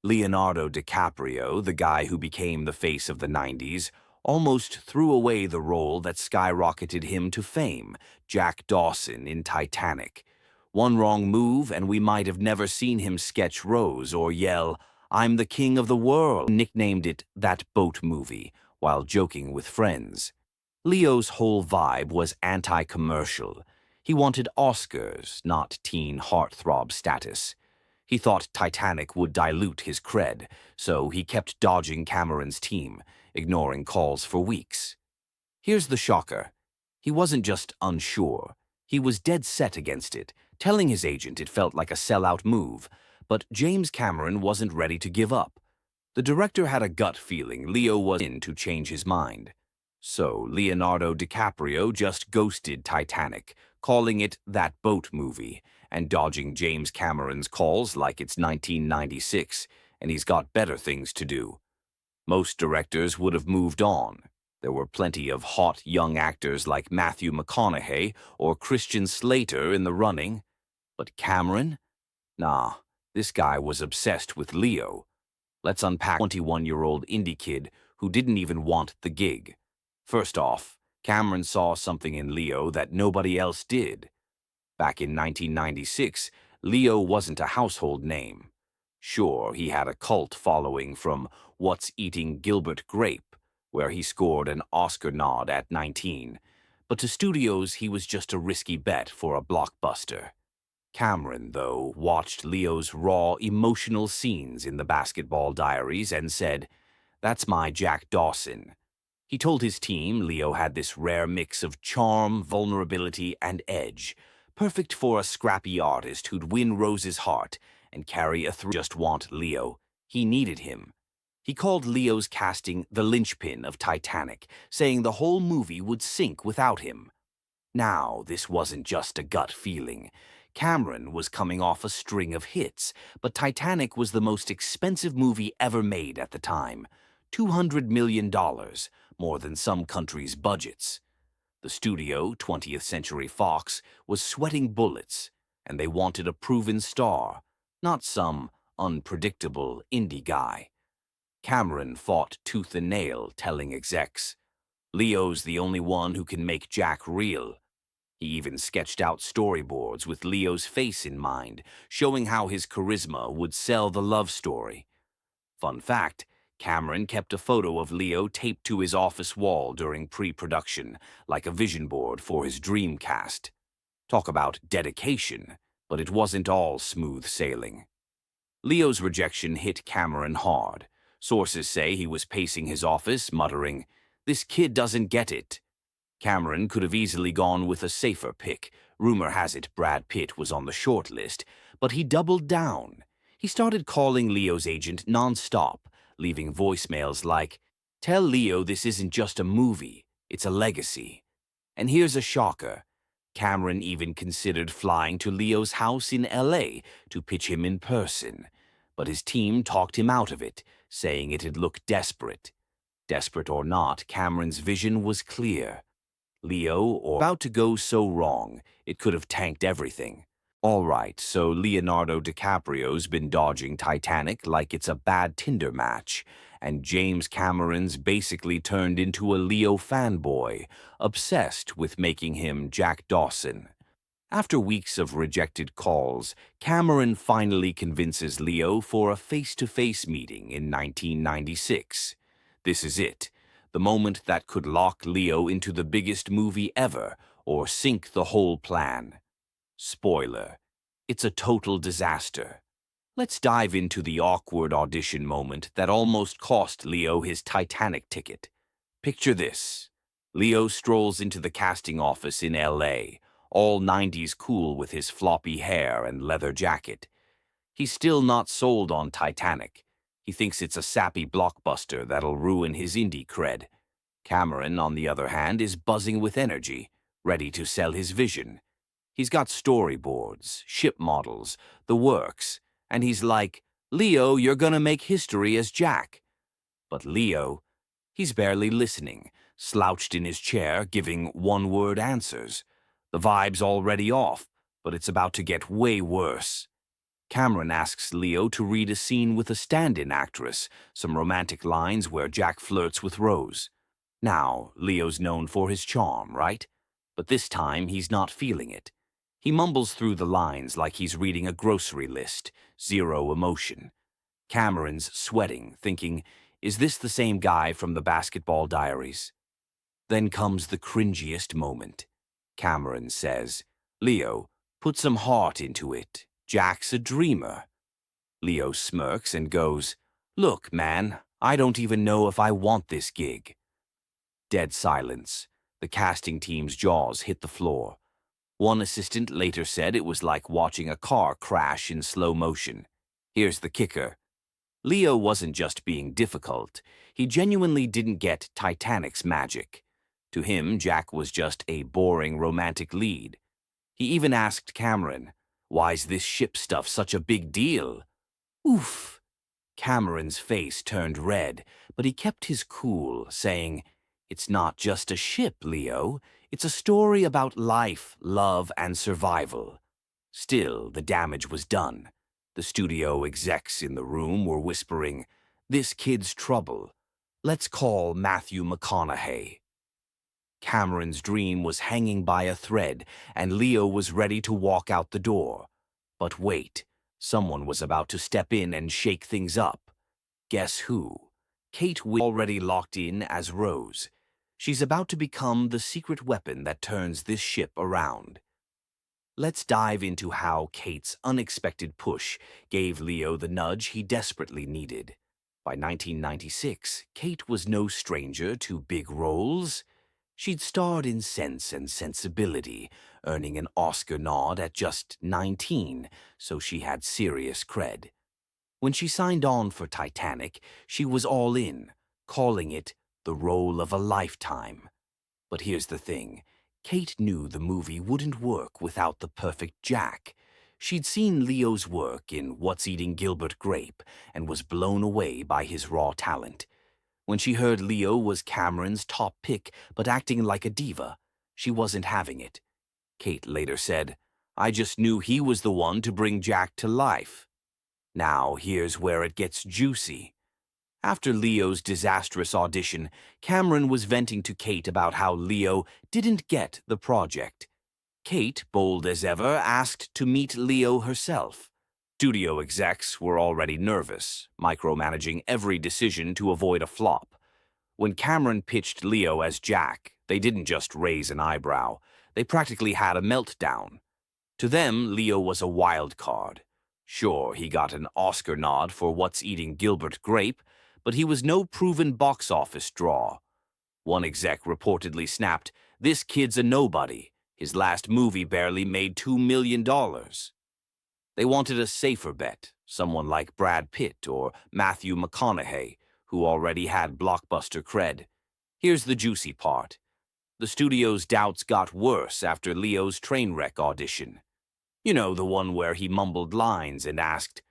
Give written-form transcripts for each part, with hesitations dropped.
Leonardo DiCaprio, the guy who became the face of the 90s, almost threw away the role that skyrocketed him to fame, Jack Dawson in Titanic. One wrong move and we might have never seen him sketch Rose or yell, "I'm the king of the world," nicknamed it That Boat Movie, while joking with friends. Leo's whole vibe was anti-commercial. He wanted Oscars, not teen heartthrob status. He thought Titanic would dilute his cred, so he kept dodging Cameron's team, ignoring calls for weeks. Here's the shocker. He wasn't just unsure. He was dead set against it, telling his agent it felt like a sellout move, but James Cameron wasn't ready to give up. The director had a gut feeling Leo was in to change his mind. So Leonardo DiCaprio just ghosted Titanic, calling it That Boat Movie, and dodging James Cameron's calls like it's 1996, and he's got better things to do. Most directors would have moved on. There were plenty of hot young actors like Matthew McConaughey or Christian Slater in the running. But Cameron? Nah, this guy was obsessed with Leo. Let's unpack 21-year-old indie kid who didn't even want the gig. First off, Cameron saw something in Leo that nobody else did. Back in 1996, Leo wasn't a household name. Sure, he had a cult following from What's Eating Gilbert Grape, where he scored an Oscar nod at 19, but to studios he was just a risky bet for a blockbuster. Cameron, though, watched Leo's raw, emotional scenes in the Basketball Diaries and said, "That's my Jack Dawson." He told his team Leo had this rare mix of charm, vulnerability, and edge, perfect for a scrappy artist who'd win Rose's heart and carry a through. Just want Leo. He needed him. He called Leo's casting the linchpin of Titanic, saying the whole movie would sink without him. Now, this wasn't just a gut feeling. Cameron was coming off a string of hits, but Titanic was the most expensive movie ever made at the time. $200 million, more than some countries' budgets. The studio, 20th Century Fox, was sweating bullets, and they wanted a proven star, not some unpredictable indie guy. Cameron fought tooth and nail, telling execs, "Leo's the only one who can make Jack real." He even sketched out storyboards with Leo's face in mind, showing how his charisma would sell the love story. Fun fact, Cameron kept a photo of Leo taped to his office wall during pre-production, like a vision board for his dream cast. Talk about dedication, but it wasn't all smooth sailing. Leo's rejection hit Cameron hard. Sources say he was pacing his office, muttering, "This kid doesn't get it." Cameron could have easily gone with a safer pick. Rumor has it Brad Pitt was on the short list, but he doubled down. He started calling Leo's agent nonstop, leaving voicemails like, "Tell Leo this isn't just a movie, it's a legacy." And here's a shocker. Cameron even considered flying to Leo's house in LA to pitch him in person. But his team talked him out of it, saying it'd look desperate. Desperate or not, Cameron's vision was clear. Leo, or about to go so wrong, it could have tanked everything. All right, so Leonardo DiCaprio's been dodging Titanic like it's a bad Tinder match, and James Cameron's basically turned into a Leo fanboy, obsessed with making him Jack Dawson. After weeks of rejected calls, Cameron finally convinces Leo for a face-to-face meeting in 1996. This is it, the moment that could lock Leo into the biggest movie ever, or sink the whole plan. Spoiler, it's a total disaster. Let's dive into the awkward audition moment that almost cost Leo his Titanic ticket. Picture this. Leo strolls into the casting office in LA, all 90s cool with his floppy hair and leather jacket. He's still not sold on Titanic. He thinks it's a sappy blockbuster that'll ruin his indie cred. Cameron, on the other hand, is buzzing with energy, ready to sell his vision. He's got storyboards, ship models, the works, and he's like, "Leo, you're gonna make history as Jack." But Leo, he's barely listening, slouched in his chair, giving one-word answers. The vibe's already off, but it's about to get way worse. Cameron asks Leo to read a scene with a stand-in actress, some romantic lines where Jack flirts with Rose. Now, Leo's known for his charm, right? But this time, he's not feeling it. He mumbles through the lines like he's reading a grocery list, zero emotion. Cameron's sweating, thinking, is this the same guy from the Basketball Diaries? Then comes the cringiest moment. Cameron says, Leo, put some heart into it. Jack's a dreamer. Leo smirks and goes, look, man, I don't even know if I want this gig. Dead silence. The casting team's jaws hit the floor. One assistant later said it was like watching a car crash in slow motion. Here's the kicker. Leo wasn't just being difficult. He genuinely didn't get Titanic's magic. To him, Jack was just a boring romantic lead. He even asked Cameron, why's this ship stuff such a big deal? Oof. Cameron's face turned red, but he kept his cool, saying, it's not just a ship, Leo. It's a story about life, love, and survival. Still, the damage was done. The studio execs in the room were whispering, this kid's trouble. Let's call Matthew McConaughey. Cameron's dream was hanging by a thread, and Leo was ready to walk out the door. But wait, someone was about to step in and shake things up. Guess who? Kate was already locked in as Rose. She's about to become the secret weapon that turns this ship around. Let's dive into how Kate's unexpected push gave Leo the nudge he desperately needed. By 1996, Kate was no stranger to big roles. She'd starred in Sense and Sensibility, earning an Oscar nod at just 19, so she had serious cred. When she signed on for Titanic, she was all in, calling it the role of a lifetime. But here's the thing. Kate knew the movie wouldn't work without the perfect Jack. She'd seen Leo's work in What's Eating Gilbert Grape and was blown away by his raw talent. When she heard Leo was Cameron's top pick but acting like a diva, she wasn't having it. Kate later said, I just knew he was the one to bring Jack to life. Now here's where it gets juicy. After Leo's disastrous audition, Cameron was venting to Kate about how Leo didn't get the project. Kate, bold as ever, asked to meet Leo herself. Studio execs were already nervous, micromanaging every decision to avoid a flop. When Cameron pitched Leo as Jack, they didn't just raise an eyebrow. They practically had a meltdown. To them, Leo was a wild card. Sure, he got an Oscar nod for What's Eating Gilbert Grape, but he was no proven box office draw. One exec reportedly snapped, this kid's a nobody. His last movie barely made $2 million. They wanted a safer bet, someone like Brad Pitt or Matthew McConaughey, who already had blockbuster cred. Here's the juicy part. The studio's doubts got worse after Leo's train wreck audition. You know, the one where he mumbled lines and asked,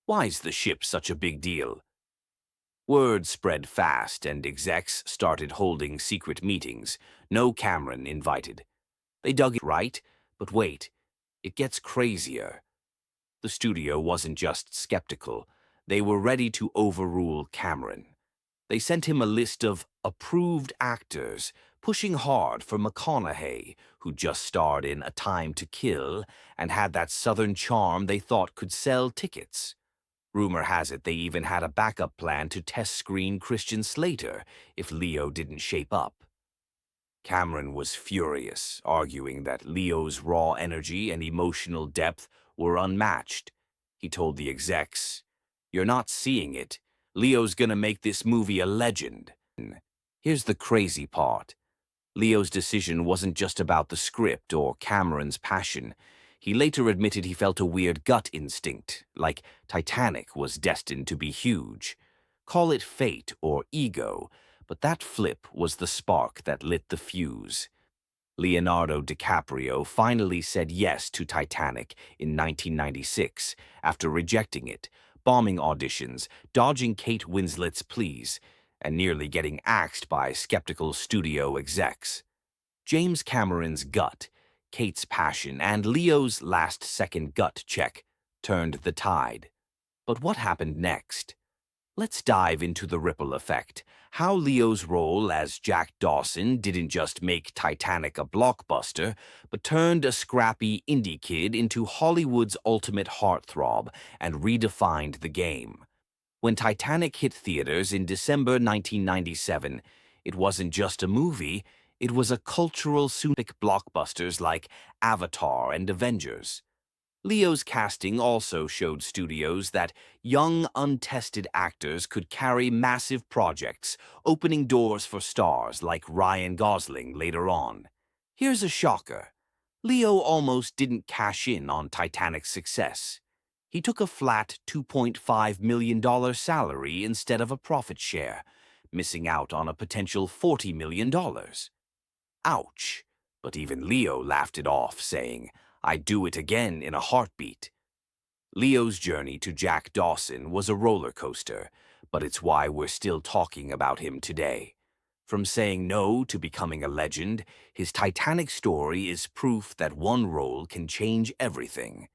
why's the ship such a big deal? Word spread fast and execs started holding secret meetings, no Cameron invited. They dug it right, but wait, it gets crazier. The studio wasn't just skeptical, they were ready to overrule Cameron. They sent him a list of approved actors, pushing hard for McConaughey, who just starred in A Time to Kill and had that southern charm they thought could sell tickets. Rumor has it they even had a backup plan to test screen Christian Slater if Leo didn't shape up. Cameron was furious, arguing that Leo's raw energy and emotional depth were unmatched. He told the execs, you're not seeing it. Leo's gonna make this movie a legend. Here's the crazy part. Leo's decision wasn't just about the script or Cameron's passion. He later admitted he felt a weird gut instinct, like Titanic was destined to be huge. Call it fate or ego, but that flip was the spark that lit the fuse. Leonardo DiCaprio finally said yes to Titanic in 1996 after rejecting it, bombing auditions, dodging Kate Winslet's pleas, and nearly getting axed by skeptical studio execs. James Cameron's gut, Kate's passion, and Leo's last-second gut check turned the tide. But what happened next? Let's dive into the ripple effect. How Leo's role as Jack Dawson didn't just make Titanic a blockbuster, but turned a scrappy indie kid into Hollywood's ultimate heartthrob and redefined the game. When Titanic hit theaters in December 1997, it wasn't just a movie, it was a cultural tsunami blockbusters like Avatar and Avengers. Leo's casting also showed studios that young, untested actors could carry massive projects, opening doors for stars like Ryan Gosling later on. Here's a shocker. Leo almost didn't cash in on Titanic's success. He took a flat $2.5 million salary instead of a profit share, missing out on a potential $40 million. Ouch. But even Leo laughed it off, saying, "I'd do it again in a heartbeat." Leo's journey to Jack Dawson was a roller coaster, but it's why we're still talking about him today. From saying no to becoming a legend, his Titanic story is proof that one role can change everything.